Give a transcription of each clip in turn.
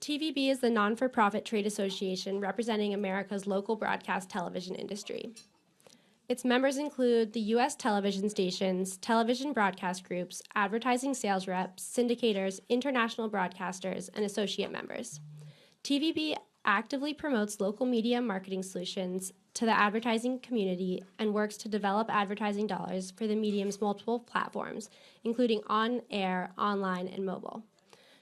TVB is the non-for-profit trade association representing America's local broadcast television industry. Its members include the U.S. television stations, television broadcast groups, advertising sales reps, syndicators, international broadcasters, and associate members. TVB actively promotes local media marketing solutions to the advertising community and works to develop advertising dollars for the medium's multiple platforms, including on-air, online, and mobile.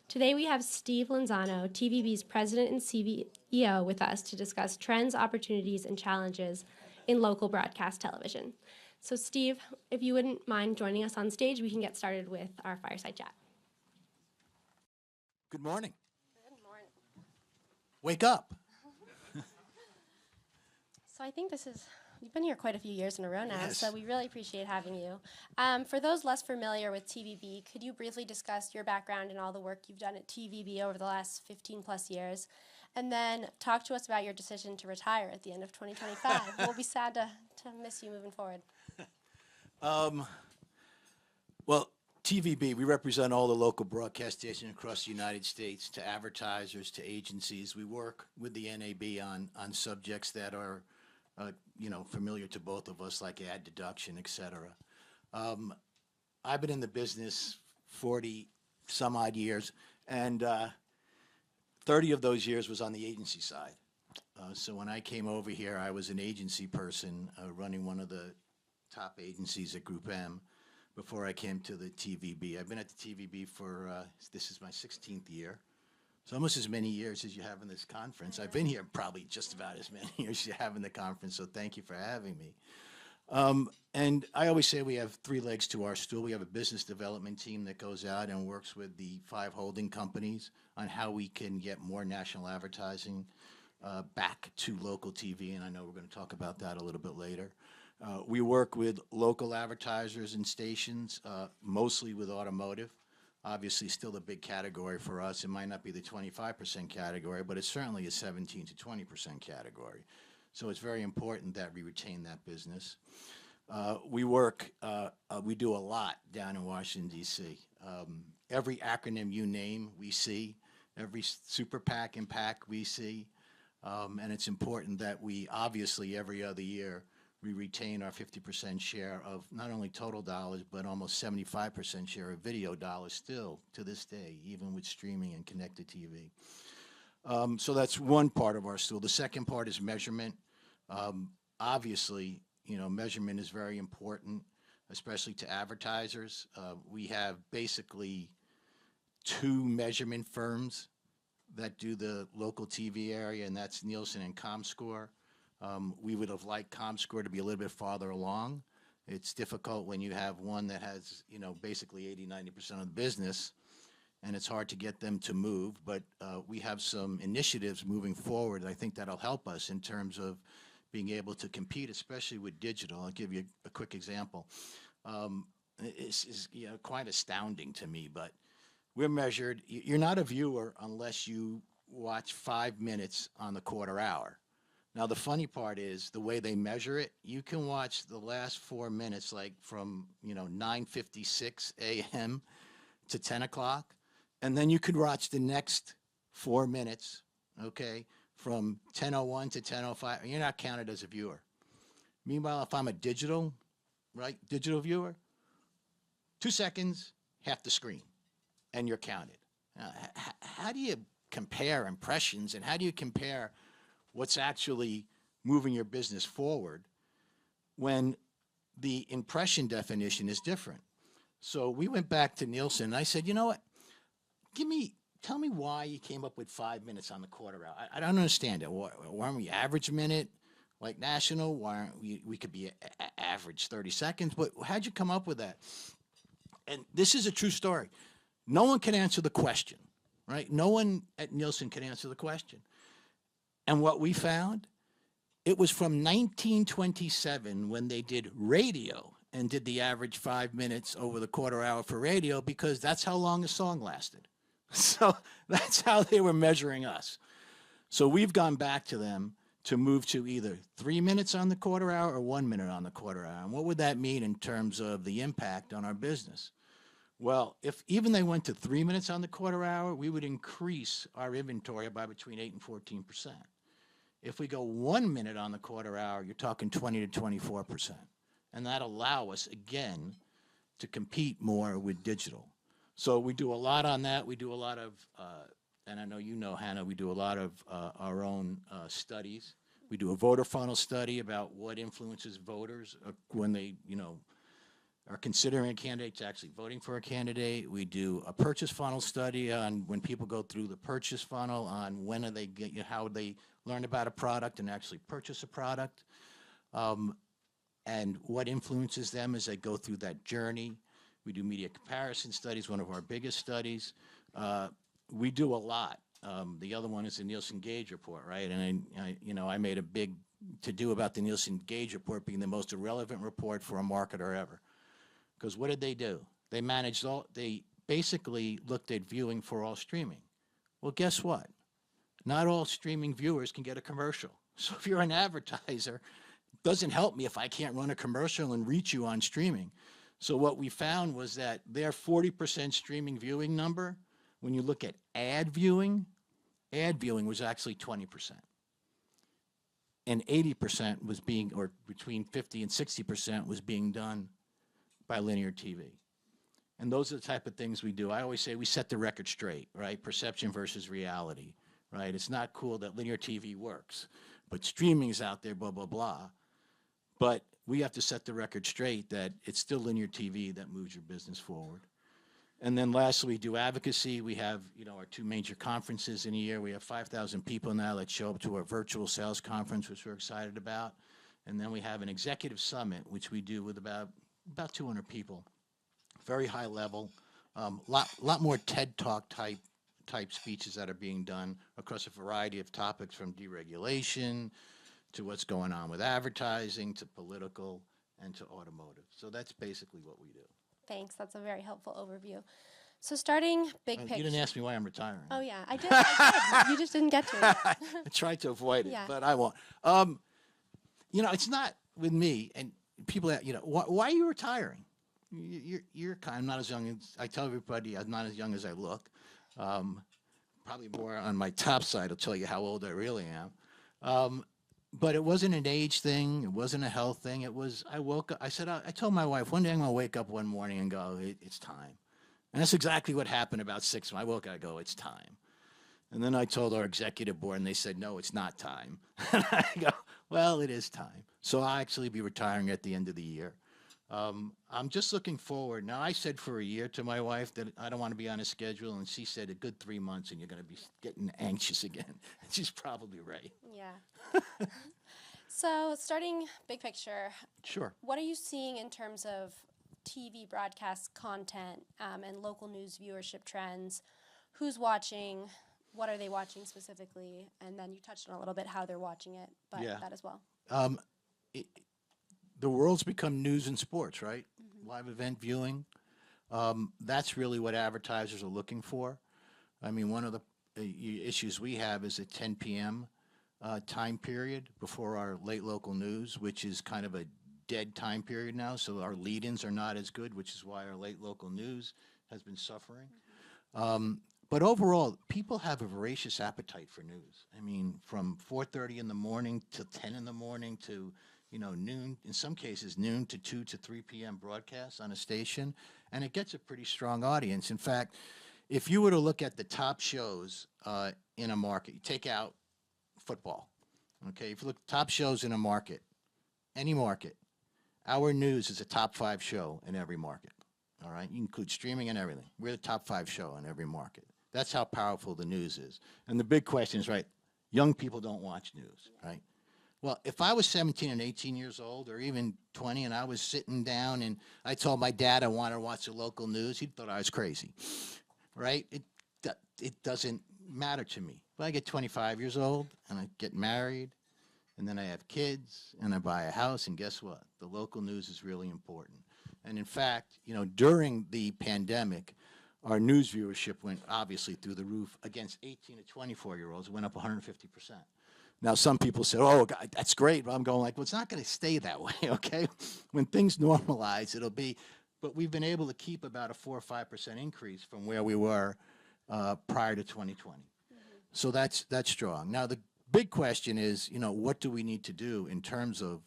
Today we have Steve Lanzano, TVB's president and CEO, with us to discuss trends, opportunities, and challenges in local broadcast television. So Steve, if you wouldn't mind joining us on stage, we can get started with our fireside chat. Good morning. Good morning. Wake up. So I think you've been here quite a few years in a row now, Yes. So we really appreciate having you. For those less familiar with TVB, could you briefly discuss your background and all the work you've done at TVB over the last 15 plus years? And then talk to us about your decision to retire at the end of 2025. We'll be sad to miss you moving forward. Well, TVB, we represent all the local broadcast stations across the United States, to advertisers, to agencies. We work with the NAB on subjects that are, familiar to both of us, like ad deduction, et cetera. I've been in the business 40 some odd years, and 30 of those years was on the agency side. So when I came over here, I was an agency person running one of the top agencies at Group M before I came to the TVB. I've been at the TVB for, this is my 16th year. So almost as many years as you have in this conference. I've been here probably just about as many years as you have in the conference, so thank you for having me. And I always say we have three legs to our stool. We have a business development team that goes out and works with the 5 holding companies on how we can get more national advertising back to local TV, and I know we're going to talk about that a little bit later. We work with local advertisers and stations, mostly with automotive. Obviously, still a big category for us. It might not be the 25% category, but it's certainly a 17 to 20% category. So it's very important that we retain that business. We do a lot down in Washington, D.C. Every acronym you name, we see. Every super PAC and PAC we see. And it's important that we, obviously, every other year, we retain our 50% share of not only total dollars, but almost 75% share of video dollars still to this day, even with streaming and connected TV. So that's one part of our stool. The second part is measurement. Obviously, measurement is very important, especially to advertisers. We have basically 2 measurement firms that do the local TV area, and that's Nielsen and ComScore. We would have liked ComScore to be a little bit farther along. It's difficult when you have one that has, basically 80–90% of the business, and it's hard to get them to move. But we have some initiatives moving forward. I think that'll help us in terms of being able to compete, especially with digital. I'll give you a quick example. It's quite astounding to me, but we're measured. You're not a viewer unless you watch 5 minutes on the quarter hour. Now, the funny part is the way they measure it, you can watch the last 4 minutes, like from, 9:56 a.m. to 10 o'clock, and then you could watch the next 4 minutes, okay, from 10:01 to 10:05. You're not counted as a viewer. Meanwhile, if I'm a digital viewer, 2 seconds, half the screen, and you're counted. How do you compare impressions, and how do you compare what's actually moving your business forward when the impression definition is different? So we went back to Nielsen, and I said, you know what, tell me why you came up with 5 minutes on the quarter hour. I don't understand it. Why aren't we average minute like national? Why aren't we could be average 30 seconds? But how'd you come up with that? And this is a true story. No one can answer the question, right? No one at Nielsen can answer the question. And what we found, it was from 1927 when they did radio and did the average 5 minutes over the quarter hour for radio, because that's how long a song lasted. So that's how they were measuring us. So we've gone back to them to move to either 3 minutes on the quarter hour or 1 minute on the quarter hour. And what would that mean in terms of the impact on our business? Well, if even they went to 3 minutes on the quarter hour, we would increase our inventory by between 8 and 14%. If we go 1 minute on the quarter hour, you're talking 20 to 24%. And that allow us, again, to compete more with digital. So we do a lot on that. We do a lot of, and I know you know, Hanna, we do a lot of our own studies. We do a voter funnel study about what influences voters when they, are considering a candidate to actually voting for a candidate. We do a purchase funnel study on when people go through the purchase funnel on when are they get, how they learn about a product and actually purchase a product, and what influences them as they go through that journey. We do media comparison studies, one of our biggest studies. We do a lot. The other one is the Nielsen Gauge report, right? And I made a big to-do about the Nielsen Gauge report being the most irrelevant report for a marketer ever. Because what did they do? They basically looked at viewing for all streaming. Well, guess what? Not all streaming viewers can get a commercial. So if you're an advertiser, it doesn't help me if I can't run a commercial and reach you on streaming. So what we found was that their 40% streaming viewing number, when you look at ad viewing was actually 20%. And 80% was being, or between 50 and 60% was being done by linear TV. And those are the type of things we do. I always say we set the record straight, right? Perception versus reality, right? It's not cool that linear TV works, but streaming is out there, blah, blah, blah. But we have to set the record straight that it's still linear TV that moves your business forward. And then lastly, we do advocacy. We have, our 2 major conferences in a year. We have 5,000 people now that show up to our virtual sales conference, which we're excited about. And then we have an executive summit, which we do with about 200 people, very high level, lot more TED Talk type speeches that are being done across a variety of topics, from deregulation to what's going on with advertising to political and to automotive. So that's basically what we do. Thanks. That's a very helpful overview. So starting big picture. You didn't ask me why I'm retiring. Oh, yeah. I did. You just didn't get to it yet. I tried to avoid it, Yeah. but I won't. It's not with me. And people, why are you retiring? You're kind of not as young as, I tell everybody, I'm not as young as I look. Probably more on my top side will tell you how old I really am. But it wasn't an age thing. It wasn't a health thing. It was, I woke up, I told my wife, one day I'm going to wake up one morning and go, it's time. And that's exactly what happened about 6 months. I woke up, I go, it's time. And then I told our executive board, and they said, no, it's not time. And I go, well, it is time. So I'll actually be retiring at the end of the year. I'm just looking forward. Now, I said for a year to my wife that I don't want to be on a schedule, and she said a good 3 months, and you're going to be getting anxious again. She's probably right. Yeah. So starting big picture. Sure. What are you seeing in terms of TV broadcast content and local news viewership trends? Who's watching? What are they watching specifically? And then you touched on a little bit how they're watching it, but that as well. The world's become news and sports, right? Mm-hmm. Live event viewing. That's really what advertisers are looking for. I mean, one of the issues we have is a 10 p.m. Time period before our late local news, which is kind of a dead time period now. So our lead-ins are not as good, which is why our late local news has been suffering. Mm-hmm. But overall, people have a voracious appetite for news. I mean, from 4:30 in the morning to 10 in the morning to noon, in some cases noon to 2 to 3 p.m. broadcasts on a station, and it gets a pretty strong audience. In fact, if you were to look at the top shows in a market, you take out football, okay? If you look at top shows in a market, any market, our news is a top 5 show in every market, all right? You include streaming and everything. We're the top 5 show in every market. That's how powerful the news is. And the big question is, right, young people don't watch news, right? Well, if I was 17 and 18 years old, or even 20, and I was sitting down and I told my dad I wanted to watch the local news, he thought I was crazy, right? It doesn't matter to me. But I get 25 years old, and I get married, and then I have kids, and I buy a house, and guess what? The local news is really important. And in fact, during the pandemic, our news viewership went obviously through the roof. Against 18 to 24-year-olds, it went up 150%. Now, some people said, oh, God, that's great. But I'm going like, well, it's not going to stay that way, okay? When things normalize, it'll be, but we've been able to keep about a 4 or 5% increase from where we were prior to 2020. So that's strong. Now, the big question is, what do we need to do in terms of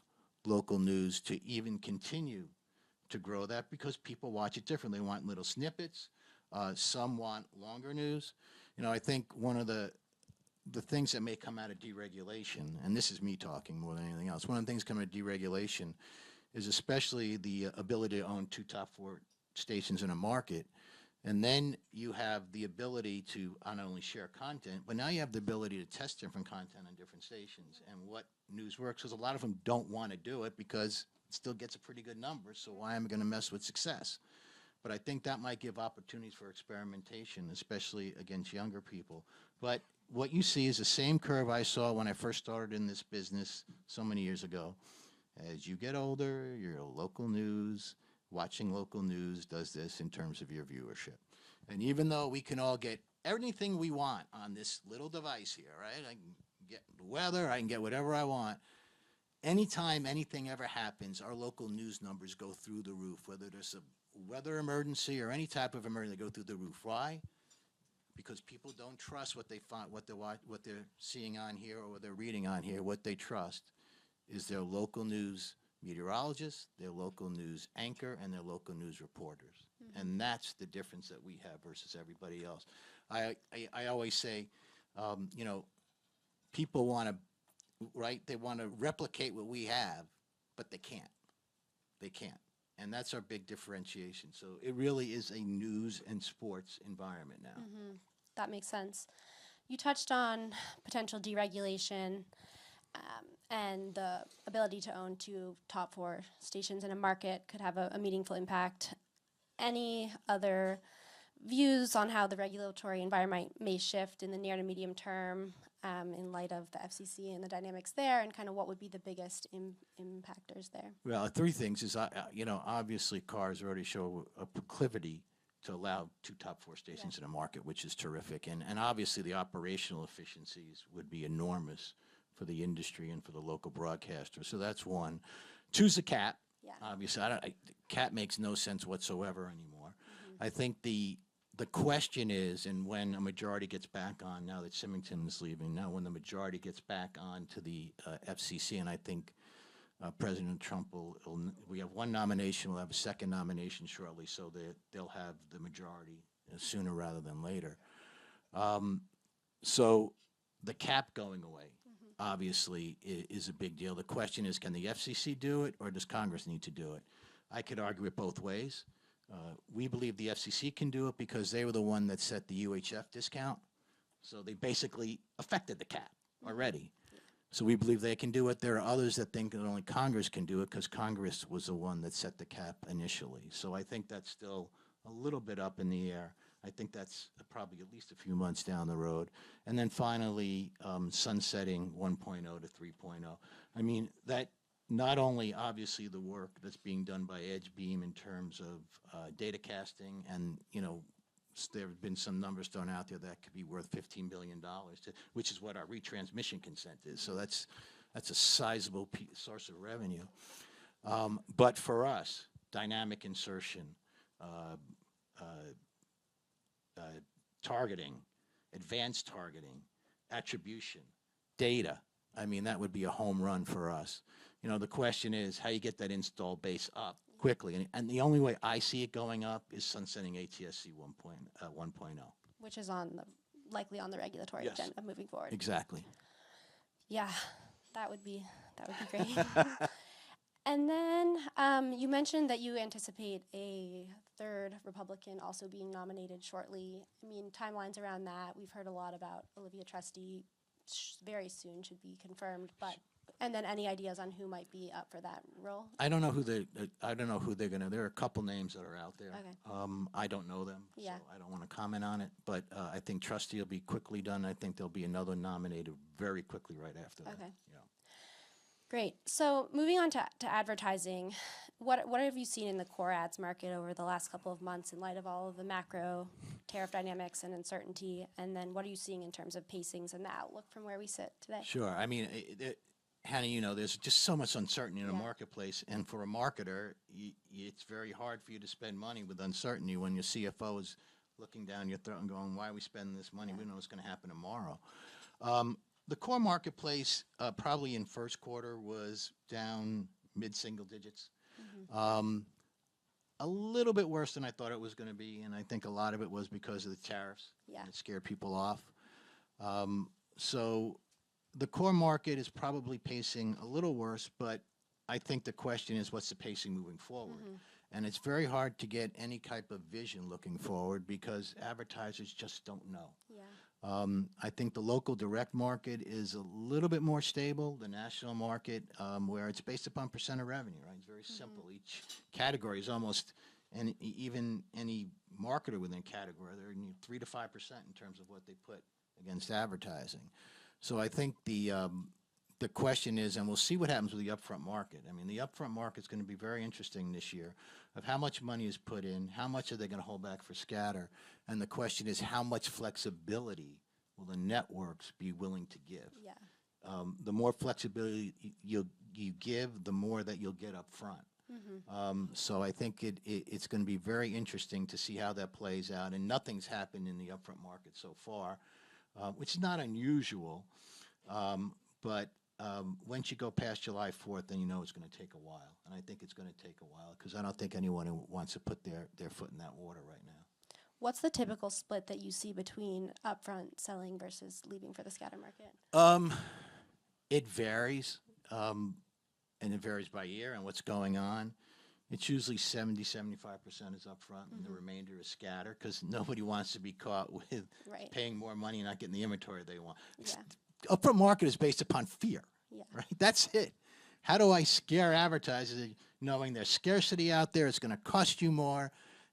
local news to even continue to grow that? Because people watch it differently. They want little snippets. Some want longer news. I think one of the things that may come out of deregulation, and this is me talking more than anything else, one of the things coming out of deregulation is especially the ability to own 2 top 4 stations in a market. And then you have the ability to not only share content, but now you have the ability to test different content on different stations and what news works. Because a lot of them don't want to do it because it still gets a pretty good number, so why am I going to mess with success? But I think that might give opportunities for experimentation, especially against younger people. But what you see is the same curve I saw when I first started in this business so many years ago. As you get older, your local news, watching local news does this in terms of your viewership. And even though we can all get everything we want on this little device here, right? I can get the weather, I can get whatever I want. Anytime anything ever happens, our local news numbers go through the roof, whether there's a weather emergency or any type of emergency, they go through the roof. Why? Because people don't trust what they find, what they're seeing on here or what they're reading on here. What they trust is their local news meteorologist, their local news anchor, and their local news reporters. Mm-hmm. And that's the difference that we have versus everybody else. I always say, people want to, right? They want to replicate what we have, but they can't. They can't. And that's our big differentiation. So it really is a news and sports environment now. Mm-hmm. That makes sense. You touched on potential deregulation and the ability to own 2 top 4 stations in a market could have a meaningful impact. Any other views on how the regulatory environment may shift in the near to medium term in light of the FCC and the dynamics there, and kind of what would be the biggest impactors there? Well, 3 things is, obviously cars already show a proclivity to allow 2 top 4 stations in a market, which is terrific. And obviously the operational efficiencies would be enormous for the industry and for the local broadcaster. So that's one. 2's the cap. Yeah. Obviously, cap makes no sense whatsoever anymore. Mm-hmm. I think the question is, and when a majority gets back on, now that Symington is leaving, now when the majority gets back on to the FCC, and I think President Trump we have 1 nomination, we'll have a 2nd nomination shortly, so they'll have the majority sooner rather than later. So the cap going away, obviously, is a big deal. The question is, can the FCC do it, or does Congress need to do it? I could argue it both ways. We believe the FCC can do it because they were the one that set the UHF discount. So they basically affected the cap already. So we believe they can do it. There are others that think that only Congress can do it because Congress was the one that set the cap initially. So I think that's still a little bit up in the air. I think that's probably at least a few months down the road. And then finally, sunsetting 1.0 to 3.0. I mean, that not only obviously the work that's being done by EdgeBeam in terms of data casting, and there have been some numbers thrown out there that could be worth $15 billion, which is what our retransmission consent is. So that's a sizable source of revenue. But for us, dynamic insertion, targeting, advanced targeting, attribution, data, I mean, that would be a home run for us. The question is how you get that install base up quickly. And the only way I see it going up is sunsetting ATSC 1.0. Which is likely on the regulatory agenda moving forward. Exactly. Yeah, that would be great. And then you mentioned that you anticipate a 3rd Republican also being nominated shortly. I mean, timelines around that, we've heard a lot about Olivia Trusty, very soon should be confirmed, but and then any ideas on who might be up for that role? I don't know who they're gonna. There are a couple names that are out there. Okay. I don't know them, so I don't want to comment on it. But I think Trustee will be quickly done. I think there'll be another nominated very quickly right after that. Okay. Yeah. Great. So moving on to advertising, what have you seen in the core ads market over the last couple of months in light of all of the macro tariff dynamics and uncertainty? And then what are you seeing in terms of pacings and the outlook from where we sit today? Sure. I mean, Hannah, you know, there's just so much uncertainty in the Yeah. marketplace, and for a marketer, it's very hard for you to spend money with uncertainty when your CFO is looking down your throat and going, "Why are we spending this money? We don't know what's going to happen tomorrow." The core marketplace, probably in first quarter, was down mid-single digits. Um, a little bit worse than I thought it was going to be, and I think a lot of it was because of the tariffs. Yeah. And it scared people off. So the core market is probably pacing a little worse, but I think the question is, what's the pacing moving forward? And it's very hard to get any type of vision looking forward because advertisers just don't know. Yeah. I think the local direct market is a little bit more stable. The national market, where it's based upon percent of revenue, right? It's very simple. Each category is almost, and even any marketer within a category, they're 3 to 5% in terms of what they put against advertising. So I think the question is, and we'll see what happens with the upfront market. I mean, the upfront market is going to be very interesting this year of how much money is put in, how much are they going to hold back for scatter, and the question is how much flexibility will the networks be willing to give. Yeah. The more flexibility you give, the more that you'll get up front. So I think it's going to be very interesting to see how that plays out, and nothing's happened in the upfront market so far, which is not unusual, but once you go past July 4th, then you know it's going to take a while. And I think it's going to take a while because I don't think anyone wants to put their foot in that water right now. What's the typical split that you see between upfront selling versus leaving for the scatter market? It varies, and it varies by year and what's going on. It's usually 75% is upfront, and the remainder is scatter because nobody wants to be caught with Right. paying more money and not getting the inventory they want. Yeah. Upfront market is based upon fear. Yeah. Right? That's it. How do I scare advertisers knowing there's scarcity out there, it's going to cost you more,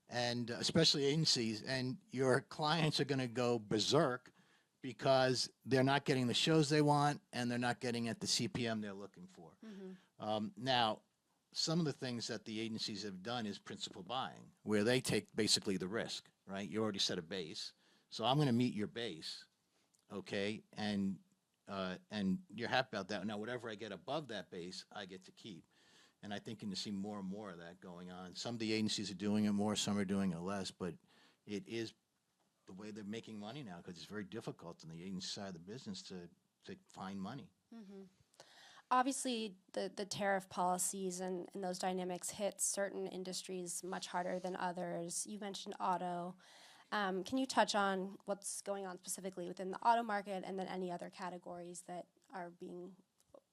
and especially agencies, and your clients are going to go berserk because they're not getting the shows they want and they're not getting at the CPM they're looking for. Now, some of the things that the agencies have done is principal buying, where they take basically the risk, right? You already set a base, so I'm going to meet your base, okay, and you're happy about that. Now, whatever I get above that base, I get to keep. And I think you're going to see more and more of that going on. Some of the agencies are doing it more, some are doing it less, but it is the way they're making money now because it's very difficult on the agency side of the business to find money. Obviously, the tariff policies and those dynamics hit certain industries much harder than others. You mentioned auto. Can you touch on what's going on specifically within the auto market and then any other categories that are being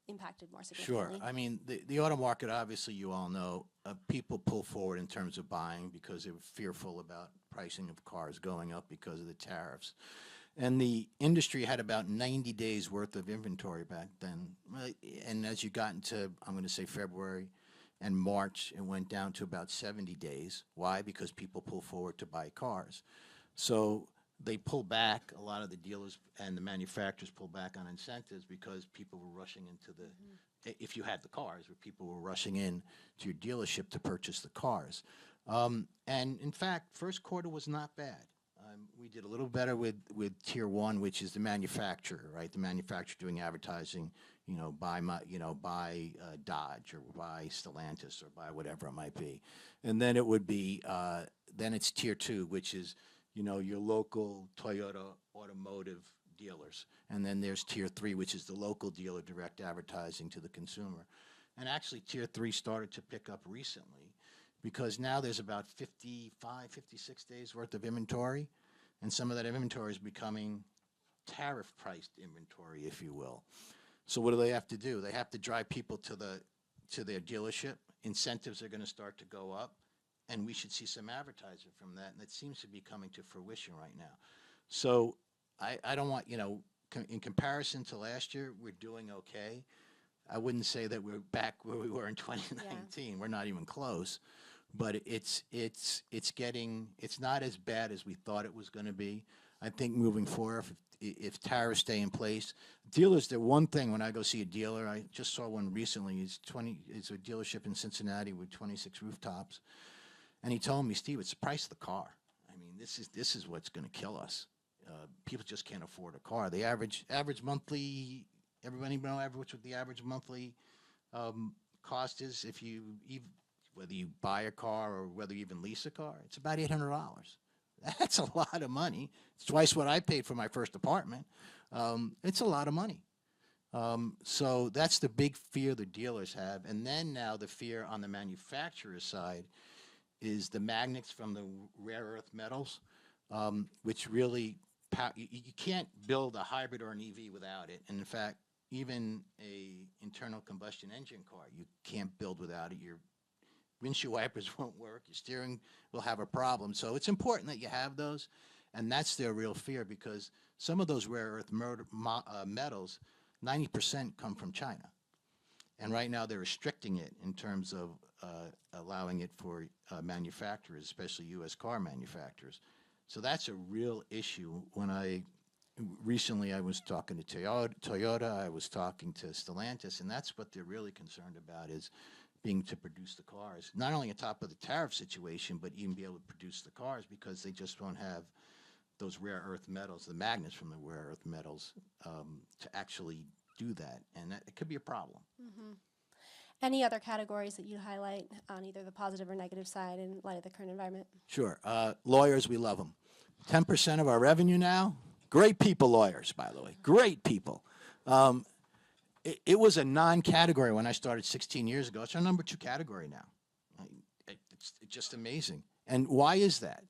impacted more significantly? Sure. I mean, the auto market, obviously, you all know, people pull forward in terms of buying because they were fearful about pricing of cars going up because of the tariffs. And the industry had about 90 days worth of inventory back then. And as you got into, I'm going to say February and March, it went down to about 70 days. Why? Because people pull forward to buy cars. So they pull back, a lot of the dealers and the manufacturers pull back on incentives because people were rushing into if you had the cars, where people were rushing in to your dealership to purchase the cars. And in fact, first quarter was not bad. We did a little better with Tier 1, which is the manufacturer, right? The manufacturer doing advertising, buy Dodge or buy Stellantis or buy whatever it might be. And then it would be, then it's Tier 2, which is, your local Toyota automotive dealers. And then there's Tier 3, which is the local dealer direct advertising to the consumer. And actually, Tier 3 started to pick up recently because now there's about 55, 56 days worth of inventory. And some of that inventory is becoming tariff-priced inventory, if you will. So what do they have to do? They have to drive people to their dealership. Incentives are going to start to go up, and we should see some advertising from that, and it seems to be coming to fruition right now. So I don't want, in comparison to last year, we're doing okay. I wouldn't say that we're back where we were in 2019. Yeah. We're not even close. But it's not as bad as we thought it was going to be. I think moving forward, if tariffs stay in place, dealers, the one thing when I go see a dealer, I just saw one recently, it's a dealership in Cincinnati with 26 rooftops. And he told me, Steve, it's the price of the car. I mean, this is what's going to kill us. People just can't afford a car. The average monthly everybody know what the average monthly cost is if whether you buy a car or whether you even lease a car? It's about $800. That's a lot of money. It's twice what I paid for my first apartment. It's a lot of money. So that's the big fear the dealers have. And then now the fear on the manufacturer side is the magnets from the rare earth metals, which really, you can't build a hybrid or an EV without it. And in fact, even a internal combustion engine car, you can't build without it. Your windshield wipers won't work. Your steering will have a problem. So it's important that you have those. And that's their real fear, because some of those rare earth metals, 90% come from China. And right now they're restricting it in terms of allowing it for manufacturers, especially U.S. car manufacturers. So that's a real issue. Recently I was talking to Toyota, I was talking to Stellantis, and that's what they're really concerned about, is being to produce the cars. Not only on top of the tariff situation, but even be able to produce the cars, because they just won't have those rare earth metals, the magnets from the rare earth metals, to actually do that. And it could be a problem. Mm-hmm. Any other categories that you highlight on either the positive or negative side in light of the current environment? Sure. Lawyers, we love them. 10% of our revenue now. Great people, lawyers, by the way. Great people. It was a non-category when I started 16 years ago. It's our number 2 category now. It's just amazing. And why is that?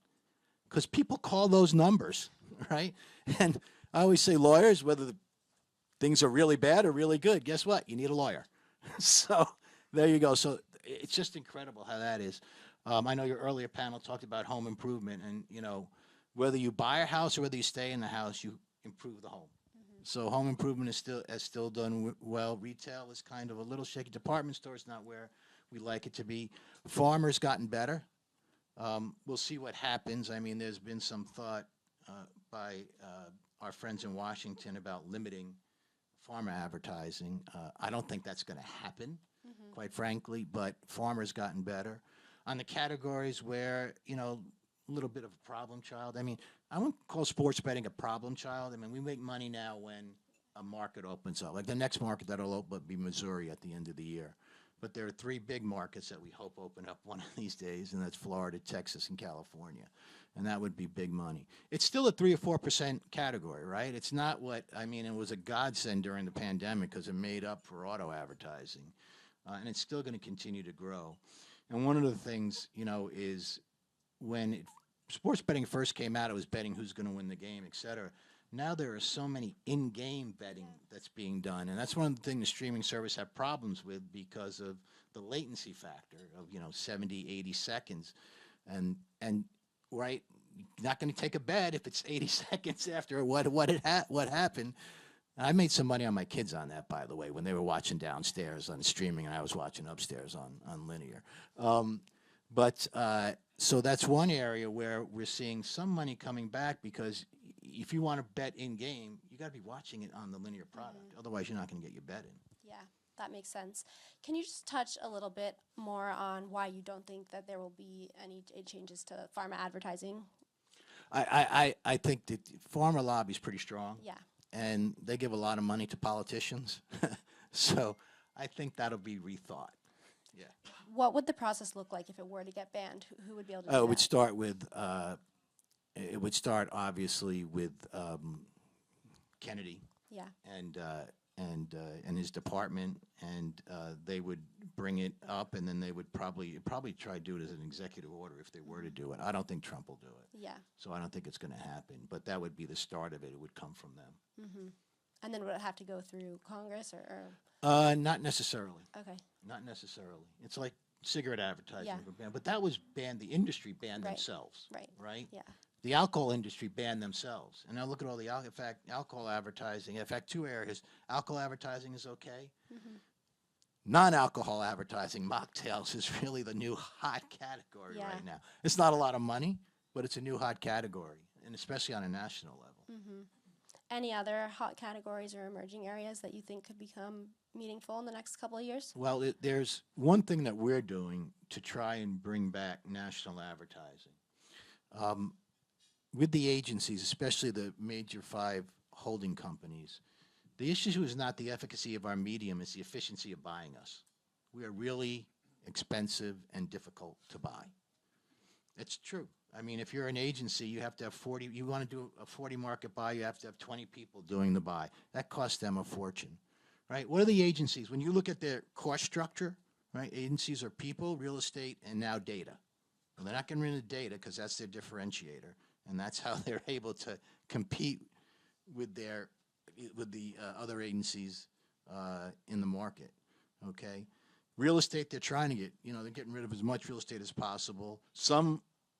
Because people call those numbers, right? And I always say, lawyers, whether things are really bad or really good, guess what? You need a lawyer. So there you go. So it's just incredible how that is. I know your earlier panel talked about home improvement, and whether you buy a house or whether you stay in the house, you improve the home. Mm-hmm. So home improvement has still done well. Retail is kind of a little shaky. Department stores not where we like it to be. Farmers gotten better. We'll see what happens. I mean, there's been some thought by our friends in Washington about limiting farmer advertising. I don't think that's going to happen, quite frankly, but farmers gotten better. On the categories where, a little bit of a problem child. I mean, I wouldn't call sports betting a problem child. I mean, we make money now when a market opens up. Like the next market that'll open up be Missouri at the end of the year. But there are 3 big markets that we hope open up one of these days, and that's Florida, Texas, and California. And that would be big money. It's still a 3 or 4% category, right? It's not it was a godsend during the pandemic because it made up for auto advertising. And it's still going to continue to grow. And one of the things, is when sports betting first came out, it was betting who's going to win the game, et cetera. Now there are so many in-game betting that's being done, and that's one of the things the streaming service have problems with because of the latency factor of 70, 80 seconds, and right, you're not going to take a bet if it's 80 seconds after what happened. And I made some money on my kids on that, by the way, when they were watching downstairs on streaming and I was watching upstairs on linear. So that's one area where we're seeing some money coming back, because if you want to bet in-game, you got to be watching it on the linear product. Mm-hmm. Otherwise, you're not going to get your bet in. Yeah, that makes sense. Can you just touch a little bit more on why you don't think that there will be any changes to pharma advertising? I think that the pharma lobby is pretty strong. Yeah. And they give a lot of money to politicians. So I think that'll be rethought. Yeah. What would the process look like if it were to get banned? Who would be able to do that? It would start obviously with Kennedy. Yeah. And his department, and they would bring it up, and then they would probably try to do it as an executive order if they were to do it. I don't think Trump will do it. Yeah. So I don't think it's going to happen. But that would be the start of it. It would come from them. Mm-hmm. And then would it have to go through Congress or? Not necessarily. Okay. Not necessarily. It's like cigarette advertising. Yeah. But that was banned. The industry banned Right. themselves. Right. Right. Yeah. The alcohol industry banned themselves. And now look at all the alcohol advertising. In fact, 2 areas. Alcohol advertising is okay. Mm-hmm. Non-alcohol advertising, mocktails, is really the new hot category right now. It's not a lot of money, but it's a new hot category, and especially on a national level. Mm-hmm. Any other hot categories or emerging areas that you think could become meaningful in the next couple of years? Well, there's one thing that we're doing to try and bring back national advertising. With the agencies, especially the major 5 holding companies, The issue is not the efficacy of our medium, it's the efficiency of buying us. We are really expensive and difficult to buy. It's true. I mean, if you're an agency, you have to have 40, you want to do a 40 market buy, you have to have 20 people doing the buy. That costs them a fortune, right? What are the agencies? When you look at their cost structure, right, agencies are people, real estate, and now data. Well, they're not getting rid of data because that's their differentiator, and that's how they're able to compete with the other agencies in the market, okay? Real estate, they're trying to get, they're getting rid of as much real estate as possible.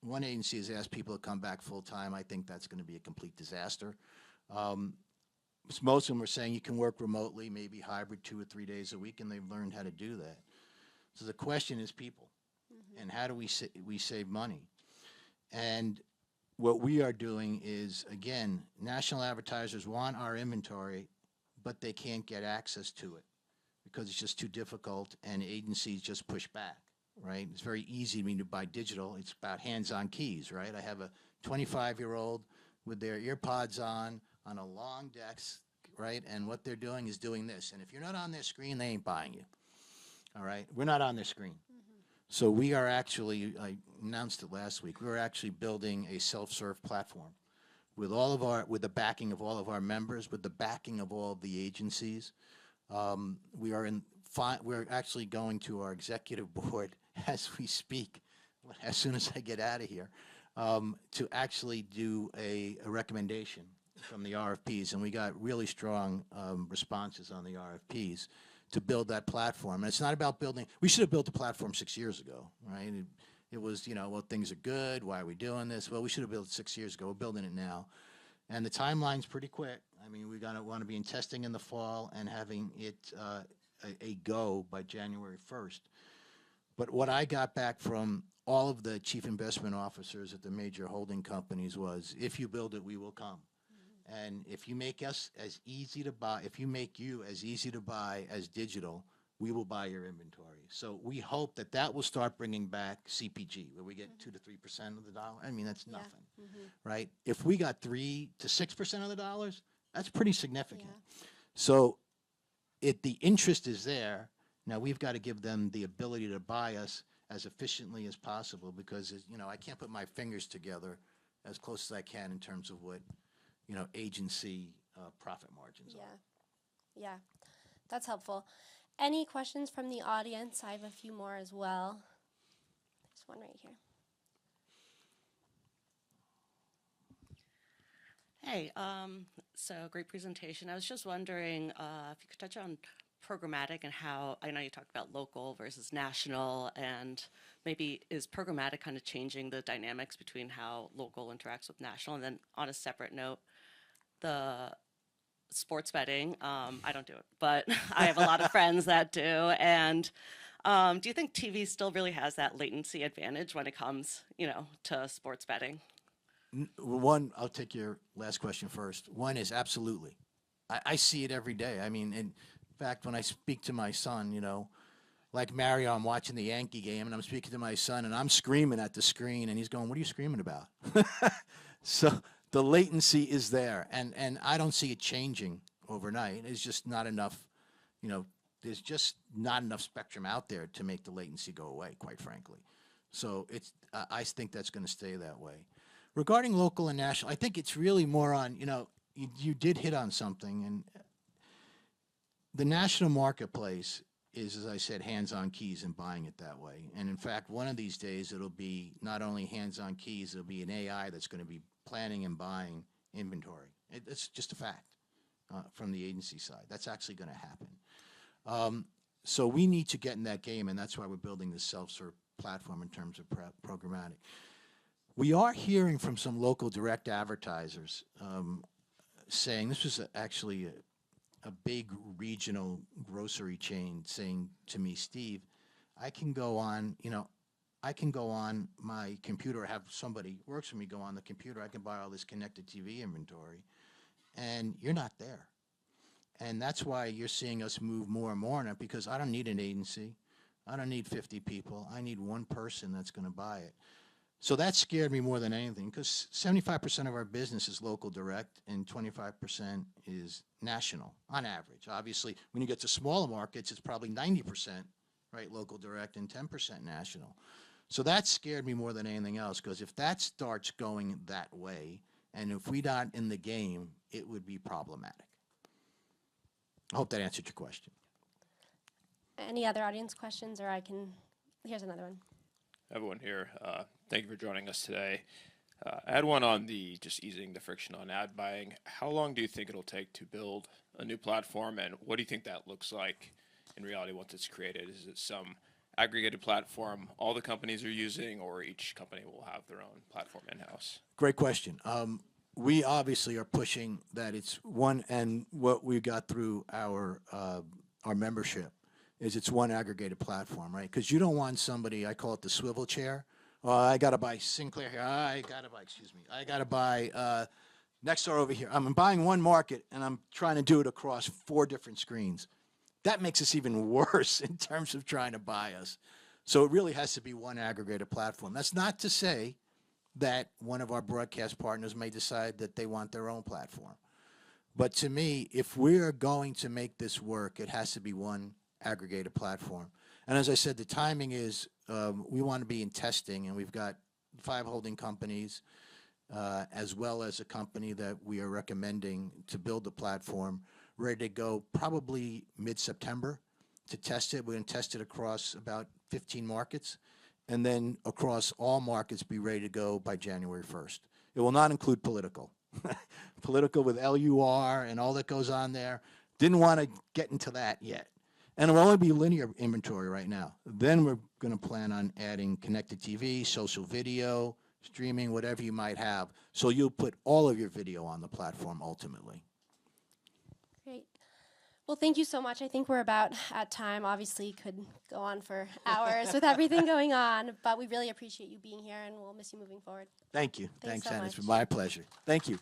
One agency has asked people to come back full-time. I think that's going to be a complete disaster. Most of them are saying you can work remotely, maybe hybrid 2 or 3 days a week, and they've learned how to do that. So the question is people, and how do we save money? And what we are doing is, again, national advertisers want our inventory, but they can't get access to it because it's just too difficult, and agencies just push back, right? It's very easy to buy digital. It's about hands-on keys, right? I have a 25-year-old with their ear pods on a long desk, right? And what they're doing is doing this. And if you're not on their screen, they ain't buying you, all right? We're not on their screen. So we are actually, I announced it last week, we're actually building a self-serve platform with the backing of all of our members, with the backing of all of the agencies. We're actually going to our executive board as we speak, as soon as I get out of here, to actually do a recommendation from the RFPs, and we got really strong responses on the RFPs to build that platform. And it's not about building, we should have built the platform 6 years ago, right? It was, well, things are good, why are we doing this? Well, we should have built it 6 years ago, we're building it now. And the timeline's pretty quick. I mean, we want to be in testing in the fall and having it a go by January 1st. But what I got back from all of the chief investment officers at the major holding companies was, if you build it, we will come. And if you make us as easy to buy, if you make you as easy to buy as digital, we will buy your inventory. So we hope that will start bringing back CPG, where we get 2 to 3% of the dollar. I mean, that's nothing, right? If we got 3 to 6% of the dollars, that's pretty significant. Yeah. So the interest is there. Now we've got to give them the ability to buy us as efficiently as possible, because I can't put my fingers together as close as I can in terms of what agency profit margins are. Yeah, that's helpful. Any questions from the audience? I have a few more as well. There's one right here. Hey, so great presentation. I was just wondering if you could touch on programmatic and how, I know you talked about local versus national, and maybe is programmatic kind of changing the dynamics between how local interacts with national? And then on a separate note, the sports betting, I don't do it, but I have a lot of friends that do. And do you think TV still really has that latency advantage when it comes, to sports betting? One, I'll take your last question first. One is absolutely. I see it every day. I mean, in fact, when I speak to my son, like Mario, I'm watching the Yankee game, and I'm speaking to my son, and I'm screaming at the screen, and he's going, "What are you screaming about?" So the latency is there, and I don't see it changing overnight. It's just not enough, there's just not enough spectrum out there to make the latency go away, quite frankly. So I think that's going to stay that way. Regarding local and national, I think it's really more on, you did hit on something, and the national marketplace is, as I said, hands-on keys and buying it that way. And in fact, one of these days, it'll be not only hands-on keys, it'll be an AI that's going to be planning and buying inventory. It's just a fact from the agency side. That's actually going to happen. So we need to get in that game, and that's why we're building this self-serve platform in terms of programmatic. We are hearing from some local direct advertisers saying, this was actually a big regional grocery chain saying to me, "Steve, I can go on my computer, or have somebody who works for me go on the computer, I can buy all this connected TV inventory, and you're not there." And that's why you're seeing us move more and more on it, because I don't need an agency. I don't need 50 people. I need one person that's going to buy it. So that scared me more than anything because 75% of our business is local direct and 25% is national on average. Obviously, when you get to smaller markets, it's probably 90%, right, local direct and 10% national. So that scared me more than anything else because if that starts going that way and if we're not in the game, it would be problematic. I hope that answered your question. Any other audience questions, or here's another one. Everyone here, thank you for joining us today. I had one on just easing the friction on ad buying. How long do you think it'll take to build a new platform, and what do you think that looks like in reality once it's created? Is it some aggregated platform all the companies are using, or each company will have their own platform in-house? Great question. We obviously are pushing that it's one, and what we got through our membership is it's one aggregated platform, right? Because you don't want somebody, I call it the swivel chair. Oh, I got to buy Sinclair here. I got to buy Nexstar over here. I'm buying one market, and I'm trying to do it across 4 different screens. That makes us even worse in terms of trying to buy us. So it really has to be one aggregated platform. That's not to say that one of our broadcast partners may decide that they want their own platform. But to me, if we're going to make this work, it has to be one aggregated platform. And as I said, the timing is we want to be in testing, and we've got 5 holding companies as well as a company that we are recommending to build the platform, ready to go probably mid-September to test it. We're going to test it across about 15 markets, and then across all markets be ready to go by January 1st. It will not include political. Political with LUR and all that goes on there. Didn't want to get into that yet. And it will only be linear inventory right now. Then we're going to plan on adding connected TV, social video, streaming, whatever you might have. So you'll put all of your video on the platform ultimately. Great. Well, thank you so much. I think we're about at time. Obviously, could go on for hours with everything going on, but we really appreciate you being here, and we'll miss you moving forward. Thank you. Thanks so Hanna. much. It's been my pleasure. Thank you.